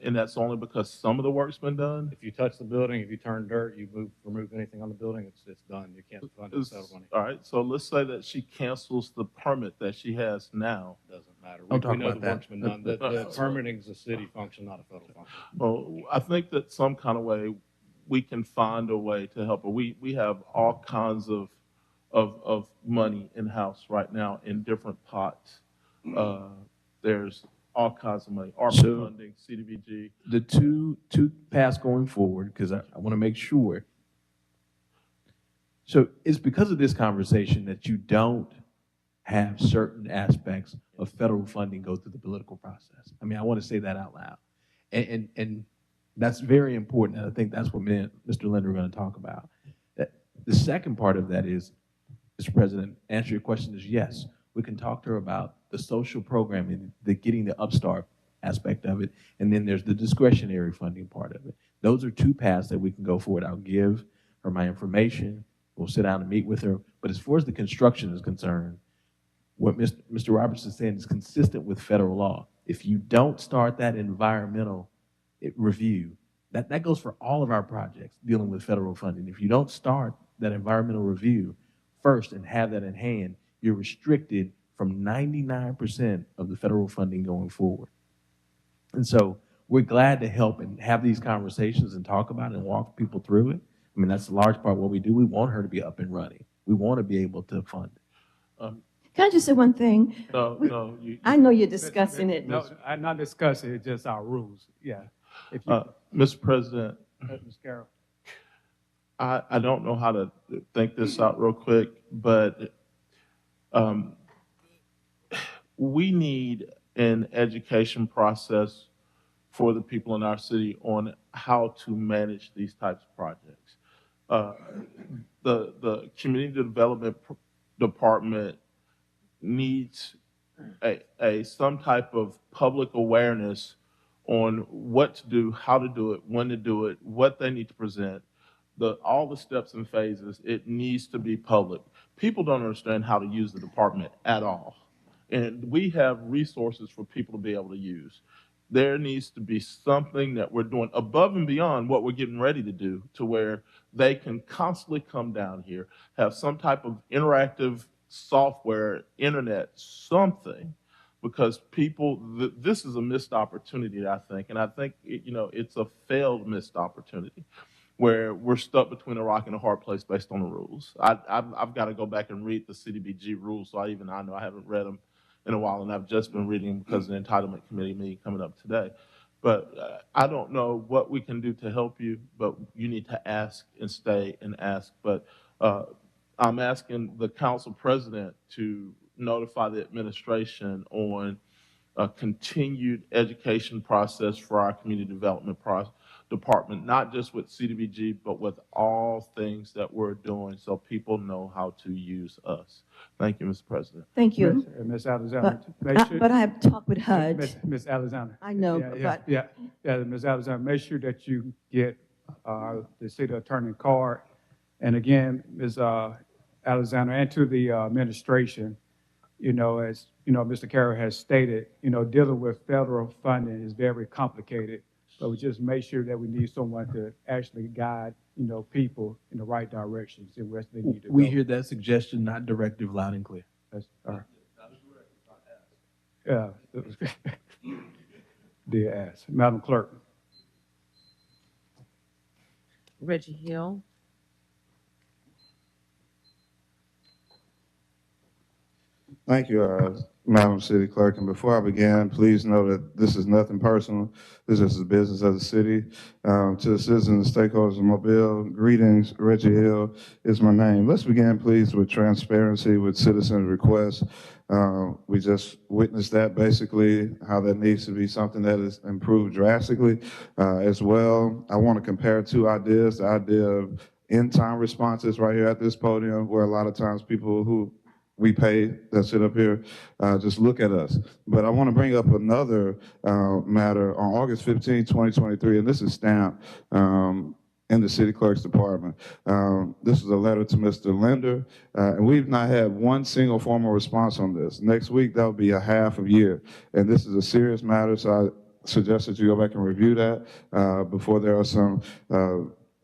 And that's only because some of the work's been done? If you touch the building, if you turn dirt, you remove anything on the building, it's done. You can't fund it without money. All right, so let's say that she cancels the permit that she has now. Doesn't matter. Don't talk We know about the that. work's been done. The permitting is a city function, not a federal function. Well, I think that some kind of way we can find a way to help her. We have all kinds of money in-house right now in different pots. There's all kinds of money, ARPA funding, CDBG. The two paths going forward, because I want to make sure. So it's because of this conversation that you don't have certain aspects of federal funding go through the political process. I want to say that out loud. And that's very important, and I think that's what me and Mr. Linder are going to talk about. The second part of that is, Mr. President, answer your question is yes. We can talk to her about the social programming, the getting the upstart aspect of it, and then there's the discretionary funding part of it. Those are two paths that we can go forward. I'll give her my information. We'll sit down and meet with her. But as far as the construction is concerned, what Mr. Roberts is saying is consistent with federal law. If you don't start that environmental review, that goes for all of our projects dealing with federal funding. If you don't start that environmental review first and have that in hand, you're restricted from 99% of the federal funding going forward. And so we're glad to help and have these conversations and talk about it and walk people through it. That's a large part of what we do. We want her to be up and running. We want to be able to fund it. Can I just say one thing? No. I know you're discussing it. No, I'm not discussing it, just our rules. Yeah. If you, Mr. President. Ms. Carroll. I don't know how to think this out real quick, but we need an education process for the people in our city on how to manage these types of projects. The community development department needs some type of public awareness on what to do, how to do it, when to do it, what they need to present, all the steps and phases. It needs to be public. People don't understand how to use the department at all. And we have resources for people to be able to use. there needs to be something that we're doing above and beyond what we're getting ready to do, to where they can constantly come down here, have some type of interactive software, internet, something, because people, this is a missed opportunity, I think, and I think it's a failed missed opportunity, where we're stuck between a rock and a hard place based on the rules. I've got to go back and read the CDBG rules, so I know I haven't read them in a while, and I've just been reading them because of the entitlement committee meeting coming up today. But I don't know what we can do to help you, but you need to ask and stay and ask. But I'm asking the council president to notify the administration on a continued education process for our community development department, not just with CDBG, but with all things that we're doing, so people know how to use us. Thank you, Mr. President. Thank you. Ms. Alexander. But I have talked with HUD. Ms. Alexander. I know, Yeah, but Ms. Alexander, make sure that you get the city attorney card. And again, Ms. Alexander, and to the administration, as Mr. Carroll has stated, dealing with federal funding is very complicated. So we just make sure that we need someone to actually guide, people in the right directions in which they need to go. We hear that suggestion, not directive, loud and clear. That's all right. Yeah. Dear ass. Madam Clerk. Reggie Hill. Thank you, Madam City Clerk. And before I begin, please know that this is nothing personal. This is the business of the city. To the citizens and stakeholders of Mobile, greetings. Reggie Hill is my name. Let's begin, please, with transparency with citizen requests. We just witnessed that, basically, how that needs to be something that is improved drastically as well. I want to compare two ideas. The idea of in-time responses right here at this podium, where a lot of times people who we pay that sit up here just look at us. But I want to bring up another matter on August 15, 2023, and this is stamped in the city clerk's department. This is a letter to Mr. Linder, and we've not had one single formal response on this. Next week, that'll be a half a year, and this is a serious matter, so I suggest that you go back and review that before there are some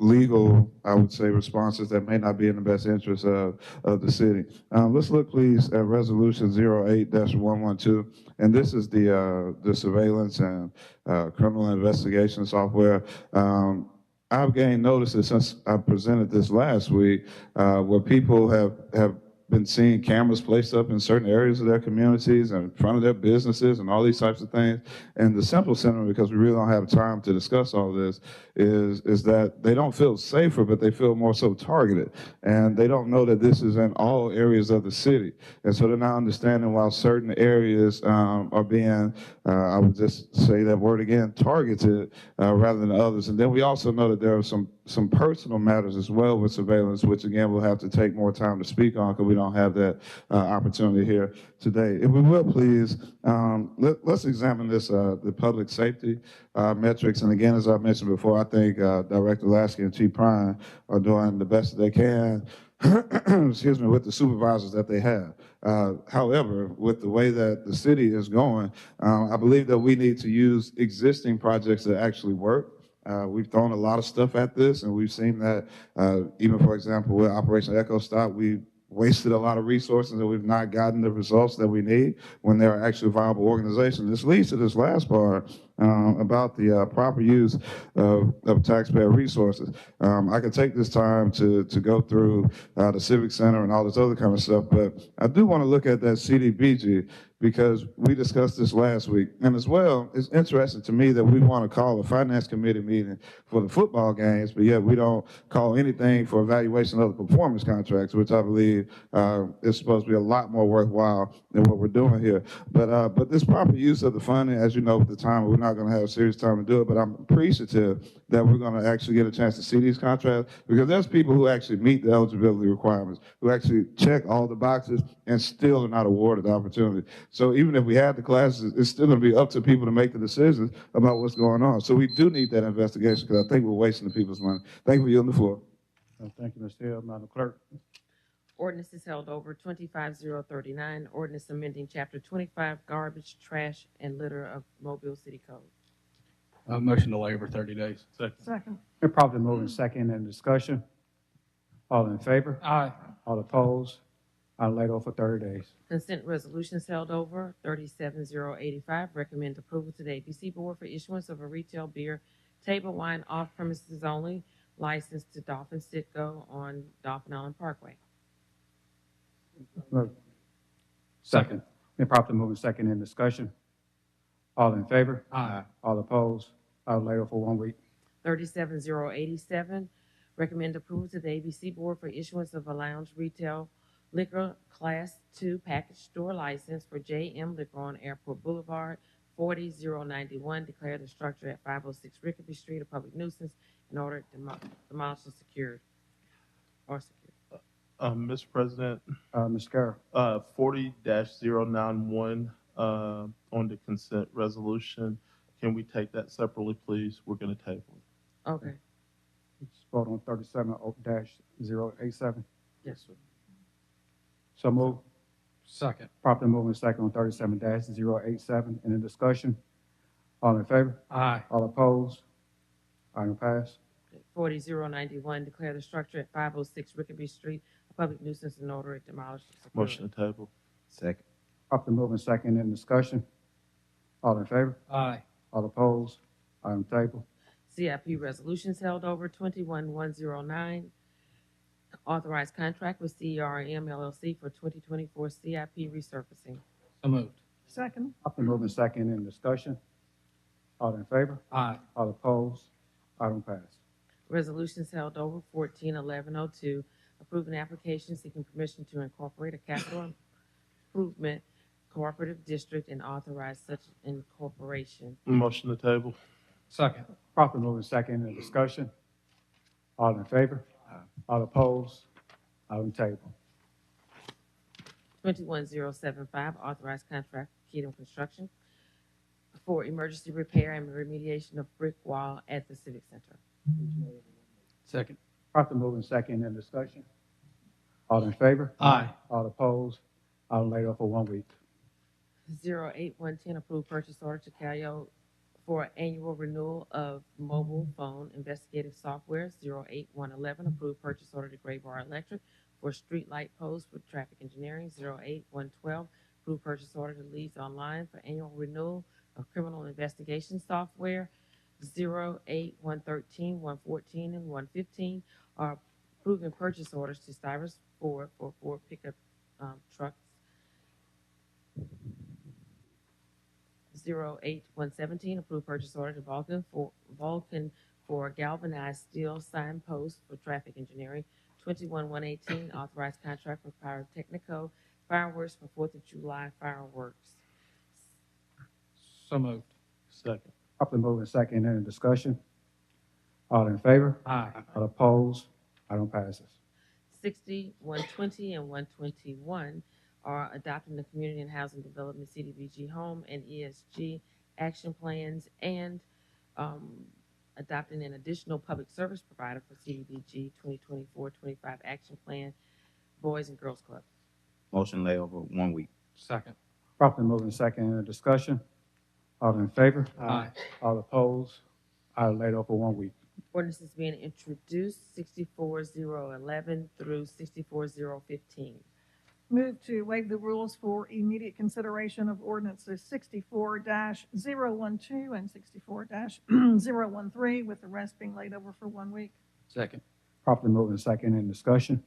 legal, I would say, responses that may not be in the best interest of the city. Let's look, please, at Resolution 08-112, and this is the surveillance and criminal investigation software. I've gained notices since I presented this last week where people have been seeing cameras placed up in certain areas of their communities and in front of their businesses and all these types of things. And the simple sentiment, because we really don't have time to discuss all this, is that they don't feel safer, but they feel more so targeted. And they don't know that this is in all areas of the city. And so they're not understanding why certain areas are being, I would just say that word again, targeted rather than others. And then we also know that there are some personal matters as well with surveillance, which again we'll have to take more time to speak on because we don't have that opportunity here today. If we will, please, let's examine this, the public safety metrics. And again, as I mentioned before, I think Director Lasky and Chief Prine are doing the best that they can, excuse me, with the supervisors that they have. However, with the way that the city is going, I believe that we need to use existing projects that actually work. We've thrown a lot of stuff at this, and we've seen that even, for example, with Operation Echo Stop, we wasted a lot of resources and we've not gotten the results that we need when they're actually viable organizations. This leads to this last part about the proper use of taxpayer resources. I could take this time to go through the Civic Center and all this other kind of stuff, but I do want to look at that CDBG because we discussed this last week. And as well, it's interesting to me that we want to call a finance committee meeting for the football games, but yet we don't call anything for evaluation of the performance contracts, which I believe is supposed to be a lot more worthwhile than what we're doing here. But this proper use of the funding, as you know, at the time, we're not going to have a serious time to do it, but I'm appreciative that we're going to actually get a chance to see these contracts because there's people who actually meet the eligibility requirements, who actually check all the boxes and still are not awarded the opportunity. So even if we had the classes, it's still going to be up to people to make the decisions about what's going on. So we do need that investigation because I think we're wasting the people's money. Thank you for yielding the floor. Thank you, Mr. Hill. Madam Clerk. Ordinance is held over. 25039, ordinance amending Chapter 25, garbage, trash, and litter of Mobile City Code. Motion to waiver 30 days. Second. Been properly moved in second in discussion. All in favor? Aye. All opposed? Item laid over for 30 days. Consent resolutions held over, 37085. Recommend approval to the ABC Board for issuance of a retail beer table wine off premises only license to Dolphin Sitco on Dolphin Island Parkway. Move. Second. Been properly moved in second in discussion. All in favor? Aye. All opposed? Item laid over for 1 week. 37087. Recommend approval to the ABC Board for issuance of a lounge retail liquor Class 2 package store license for JM Liquor on Airport Boulevard, 40091. Declare the structure at 506 Rickaby Street a public nuisance in order demolished and secured. Mr. President, Mr. Carroll. 40-091 on the consent resolution. Can we take that separately, please? We're going to table it. Okay. Let's vote on 37-087. Yes, sir. So move. Second. Properly moving second on 37-087. Any discussion? All in favor? Aye. All opposed? Item passed. 40091. Declare the structure at 506 Rickaby Street a public nuisance in order demolished and secured. Motion to table. Second. Properly moving second in discussion. All in favor? Aye. All opposed? Item table. CIP resolutions held over, 21109. Authorized contract with CERM LLC for 2024 CIP resurfacing. So moved. Second. Properly moving second in discussion. All in favor? Aye. All opposed? Item passed. Resolutions held over, 141102. Approving application seeking permission to incorporate a capital improvement cooperative district and authorize such incorporation. Motion to table. Second. Properly moving second in discussion. All in favor? All opposed? Item table. 21075. Authorized contract with Kedem Construction for emergency repair and remediation of brick wall at the Civic Center. Second. Properly moving second in discussion. All in favor? Aye. All opposed? Item laid over for 1 week. 08110. Approved purchase order to Calio for annual renewal of mobile phone investigative software. 08111. Approved purchase order to Graybar Electric for street light posts for traffic engineering. 08112. Approved purchase order to Leads Online for annual renewal of criminal investigation software. 08113, 114, and 115 are approving purchase orders to Cyrus Ford for Ford pickup trucks. 08117, approved purchase order to Vulcan for galvanized steel signposts for traffic engineering. 21118, authorized contract for Pyrotechnico fireworks for 4th of July fireworks. So moved. Second. Properly moving second in discussion. All in favor? Aye. All opposed? Item passes. 60, 120, and 121 are adopting the Community and Housing Development CDBG Home and ESG action plans and adopting an additional public service provider for CDBG 2024-25 action plan, Boys and Girls Club. Motion lay over 1 week. Second. Properly moving second in discussion. All in favor? Aye. All opposed? Item laid over for 1 week. Ordinance is being introduced, 64011 through 64015. Move to waive the rules for immediate consideration of ordinances 64-012 and 64-013, with the rest being laid over for 1 week. Second. Properly moving second in discussion.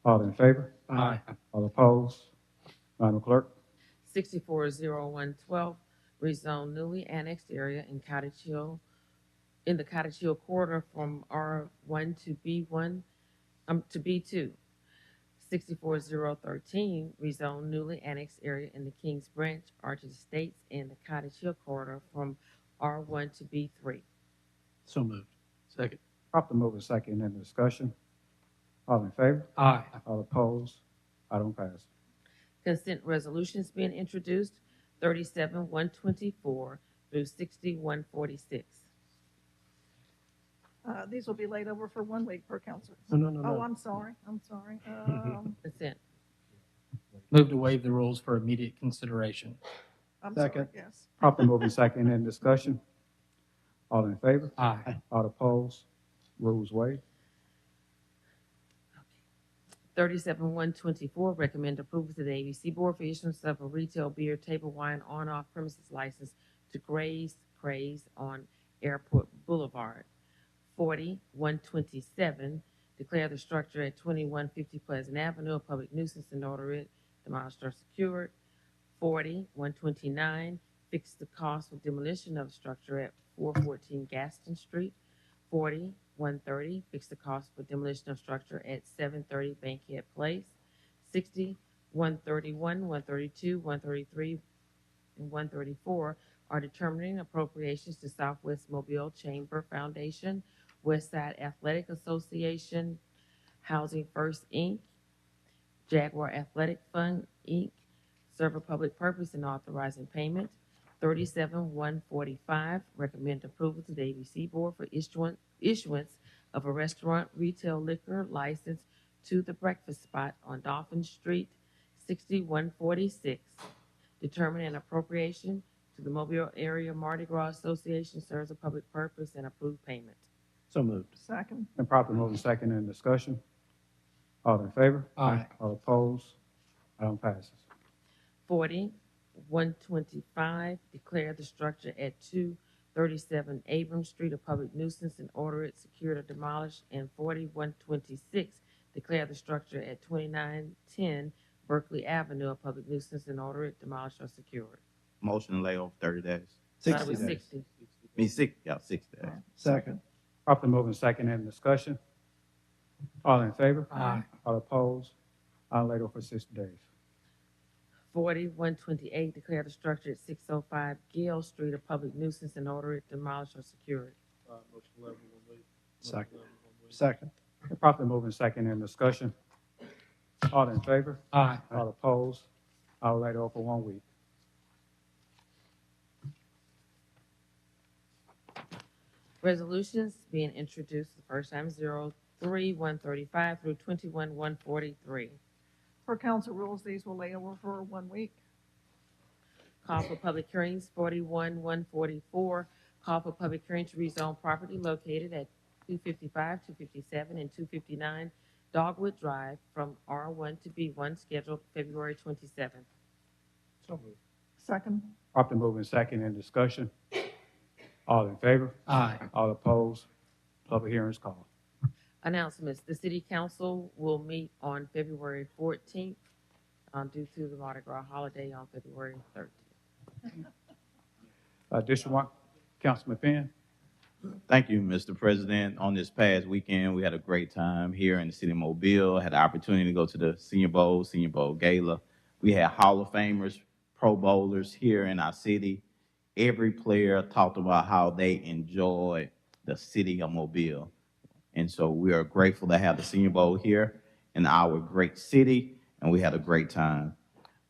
All in favor? Aye. All opposed? Madam Clerk. 640112, rezone newly annexed area in Cottage Hill, in the Cottage Hill corridor from R1 to B1, to B2. 64013, rezone newly annexed area in the Kings Branch, Arches Estates, and the Cottage Hill corridor from R1 to B3. So moved. Second. Properly moving second in discussion. All in favor? Aye. All opposed? Item pass. Consent resolutions being introduced, 37124 through 60146. These will be laid over for 1 week per council. No. Oh, I'm sorry. Consent. Move to waive the rules for immediate consideration. I'm Second. sorry, yes. Properly moving second in discussion. All in favor? Aye. All opposed? Rules waived. 37124, recommend approval to the ABC Board for issuance of a retail beer, table wine on-off premises license to Gray's Craze on Airport Boulevard. 40127, declare the structure at 2150 Pleasant Avenue a public nuisance and order it demolished or secured. 40129, fix the cost for demolition of structure at 414 Gaston Street. 40130, fix the cost for demolition of structure at 730 Bankhead Place. 60, 131, 132, 133, and 134 are determining appropriations to Southwest Mobile Chamber Foundation, Westside Athletic Association, Housing First Inc., Jaguar Athletic Fund Inc., serve a public purpose and authorizing payment. 37145, recommend approval to the ABC Board for issuance of a restaurant retail liquor license to the Breakfast Spot on Dolphin Street. 6146, determine an appropriation to the Mobile Area Mardi Gras Association, serves a public purpose, and approve payment. So moved. Second. Been properly moved and seconded in discussion. All in favor? Aye. All opposed? Item passes. 40125, declare the structure at 237 Abrams Street a public nuisance and order it secured or demolished. And 40126, declare the structure at 2910 Berkeley Avenue a public nuisance and order it demolished or secured. Motion to lay over 30 days. Thought it was 60. 60 days. Second. Properly moved and seconded in discussion. All in favor? Aye. All opposed? Item laid over for 60 days. 40128, declare the structure at 605 Gill Street a public nuisance and order it demolished or secured. Second. Second. Been properly moved and seconded in discussion. All in favor? Aye. All opposed? Item laid over for 1 week. Resolutions being introduced the first time, 03135 through 21143. Per council rules, these will lay over for 1 week. Call for public hearings, 41144. Call for public hearing to rezone property located at 255, 257, and 259 Dogwood Drive from R1 to B1, scheduled February 27th. So moved. Second. Properly moved and seconded in discussion. All in favor? Aye. All opposed? Public hearing is called. Announcements. The City Council will meet on February 14th due to the Mardi Gras holiday on February 13th. District 1, Councilman Penn. Thank you, Mr. President. On this past weekend, we had a great time here in the city of Mobile. Had the opportunity to go to the Senior Bowl Gala. We had Hall of Famers, Pro Bowlers here in our city. Every player talked about how they enjoyed the city of Mobile. And so we are grateful to have the Senior Bowl here in our great city, and we had a great time.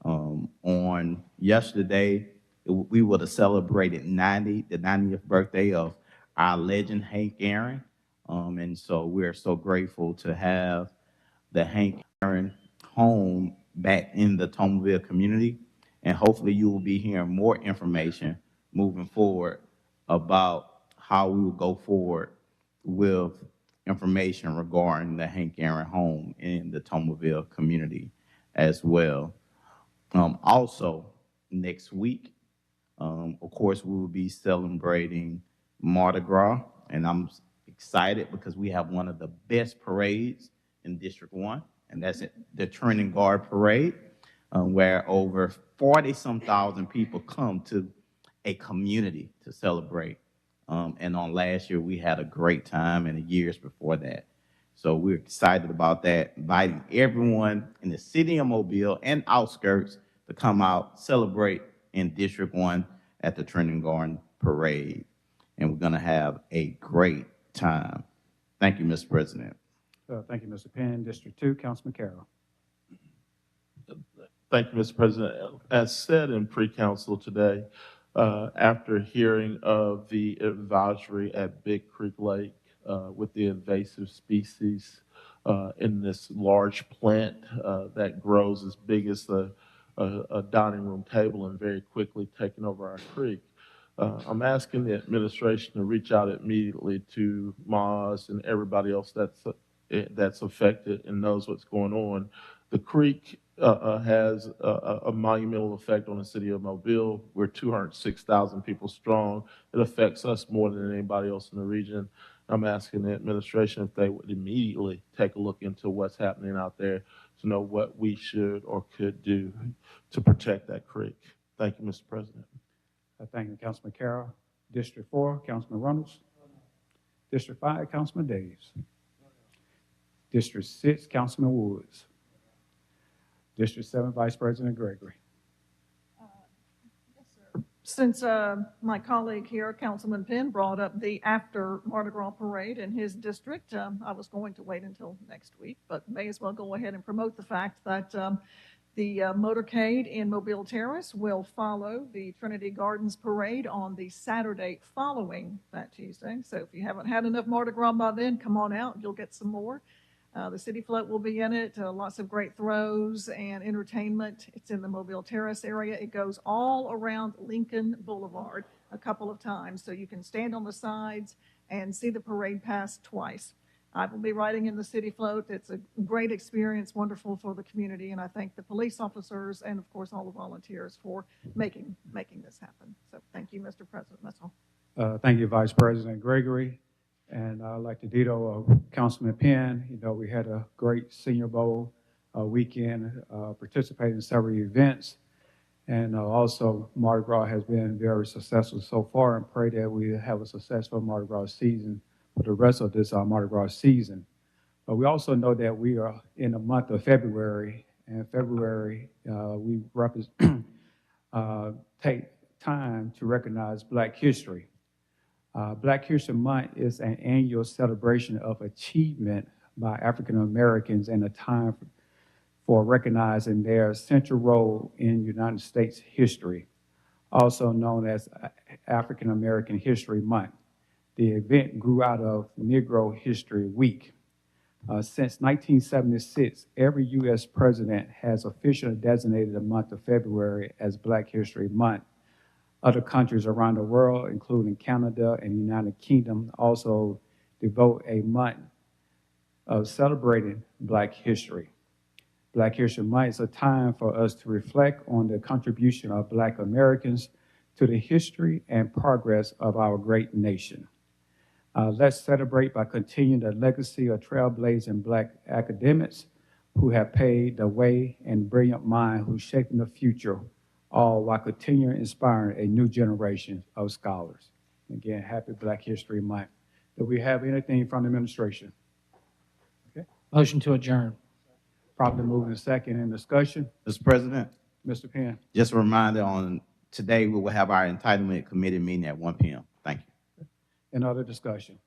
On yesterday, we would have celebrated the 90th birthday of our legend, Hank Aaron. And so we're so grateful to have the Hank Aaron home back in the Tomerville community. And hopefully you will be hearing more information moving forward about how we will go forward with information regarding the Hank Aaron home in the Tomerville community as well. Also, next week, of course, we will be celebrating Mardi Gras, and I'm excited because we have one of the best parades in District 1, and that's the Trinity Guard Parade, where over 40-some thousand people come to a community to celebrate. And on last year, we had a great time, and the years before that. So we're excited about that, inviting everyone in the city of Mobile and outskirts to come out, celebrate in District 1 at the Trinity Garden Parade. And we're going to have a great time. Thank you, Mr. President. Thank you, Mr. Penn. District 2, Councilman Carroll. Thank you, Mr. President. As said in pre-council today, after hearing of the advisory at Big Creek Lake with the invasive species in this large plant that grows as big as a dining room table and very quickly taking over our creek, I'm asking the administration to reach out immediately to Maz and everybody else that's affected and knows what's going on. The creek has a monumental effect on the city of Mobile. We're 206,000 people strong. It affects us more than anybody else in the region. I'm asking the administration if they would immediately take a look into what's happening out there to know what we should or could do to protect that creek. Thank you, Mr. President. Thank you, Councilman Carroll. District 4, Councilman Reynolds. District 5, Councilman Days. District 6, Councilman Woods. District 7, Vice President Gregory. Since my colleague here, Councilman Penn, brought up the after Mardi Gras parade in his district, I was going to wait until next week, but may as well go ahead and promote the fact that the motorcade in Mobile Terrace will follow the Trinity Gardens parade on the Saturday following that Tuesday. So if you haven't had enough Mardi Gras by then, come on out, you'll get some more. The city float will be in it, lots of great throws and entertainment. It's in the Mobile Terrace area. It goes all around Lincoln Boulevard a couple of times, so you can stand on the sides and see the parade pass twice. I will be riding in the city float. It's a great experience, wonderful for the community, and I thank the police officers and, of course, all the volunteers for making this happen. So thank you, Mr. President. That's all. Thank you, Vice President Gregory. And I'd like to ditto Councilman Penn. You know, we had a great Senior Bowl weekend, participated in several events. And also, Mardi Gras has been very successful so far, and pray that we have a successful Mardi Gras season for the rest of this Mardi Gras season. But we also know that we are in the month of February, and February we take time to recognize Black history. Black History Month is an annual celebration of achievement by African Americans and a time for recognizing their central role in United States history, also known as African American History Month. The event grew out of Negro History Week. Since 1976, every U.S. president has officially designated the month of February as Black History Month. Other countries around the world, including Canada and the United Kingdom, also devote a month of celebrating Black history. Black History Month is a time for us to reflect on the contribution of Black Americans to the history and progress of our great nation. Let's celebrate by continuing the legacy of trailblazing Black academics who have paved the way and brilliant minds who shaping the future, all while continuing inspiring a new generation of scholars. Again, happy Black History Month. Do we have anything from the administration? Okay. Motion to adjourn. Properly moving to second in discussion. Mr. President, Mr. Penn. just a reminder on today, we will have our entitlement committee meeting at 1 p.m. Thank you. Any other discussion?